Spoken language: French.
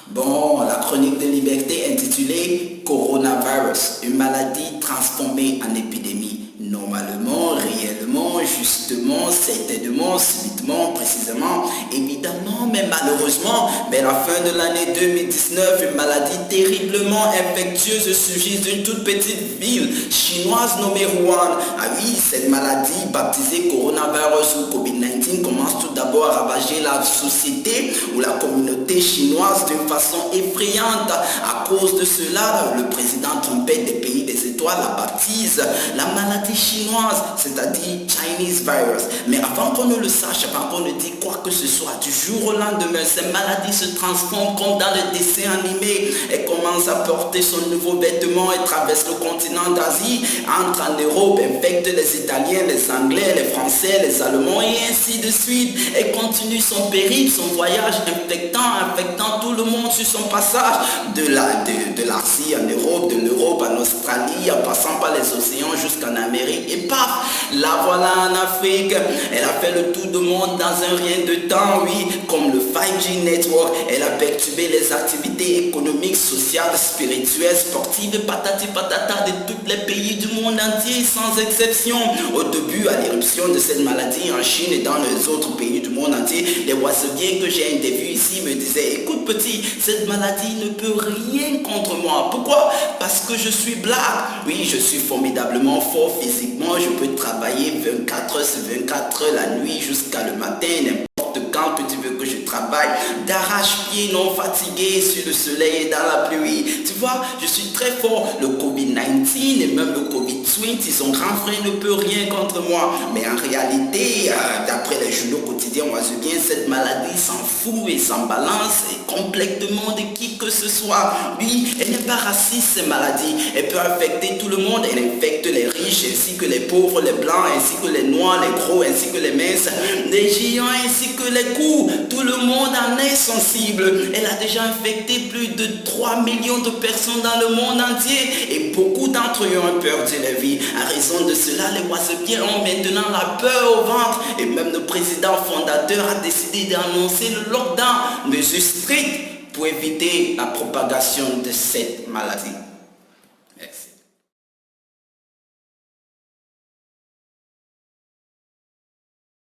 Bon, la chronique de liberté intitulée Coronavirus, une maladie transformée en épidémie. Normalement, réellement, justement, certainement, subitement, précisément, évidemment, mais malheureusement, mais la fin de l'année 2019, une maladie terriblement infectieuse surgit d'une toute petite ville chinoise nommée Wuhan. Ah oui, cette maladie baptisée coronavirus ou COVID-19 commence tout d'abord à ravager la société ou la communauté chinoise d'une façon effrayante. À cause de cela, le président trompette des pays des étoiles la baptise la maladie chinoise, c'est-à-dire Chinese virus. Mais avant qu'on ne le sache, avant qu'on ne dise quoi que ce soit, du jour au lendemain, cette maladie se transforme comme dans les dessins animés. Elle commence à porter son nouveau vêtement et traverse le continent d'Asie, entre en Europe, infecte les Italiens, les Anglais, les Français, les Allemands et ainsi de suite. Elle continue son périple, son voyage, infectant tout le monde sur son passage, de l'Asie en Europe, de l'Europe en Australie, en passant par les océans jusqu'en Amérique. Et paf, la voilà en Afrique. Elle a fait le tour du monde dans un rien de temps, oui, comme le 5G Network. Elle a perturbé les activités économiques, sociales, spirituelles, sportives, patati patata de tous les pays du monde entier, sans exception. Au début, à l'éruption de cette maladie en Chine et dans les autres pays du monde entier, les oiseaux-biens que j'ai interviewés ici me disaient: écoute petit, cette maladie ne peut rien contre moi. Pourquoi? Parce que je suis black. Oui, je suis formidablement fort physiquement, je peux travailler 24 heures sur 24 heures la nuit jusqu'à le matin, n'importe quand que tu veux que je travaille, d'arrache-pied, non fatigué, sur le soleil et dans la pluie. Tu vois, je suis très fort. Le COVID-19 et même le COVID-20, son grand frère ne peut rien contre moi. Mais en réalité, d'après les journaux quotidiens oiseaux-biens, cette maladie s'en fout et s'en balance complètement de qui que ce soit. Oui, elle n'est pas raciste, cette maladie. Elle peut infecter tout le monde. Elle infecte les riches ainsi que les pauvres, les blancs ainsi que les noirs, les gros ainsi que les minces, les géants ainsi que les courts. Tout le monde en est sensible. Elle a déjà infecté plus de 3 millions de personnes dans le monde entier et beaucoup d'entre eux ont perdu la vie. À raison de cela, les oiseaux-biens ont maintenant la peur au ventre et même le président fondateur a décidé d'annoncer le lockdown, mesure stricte pour éviter la propagation de cette maladie.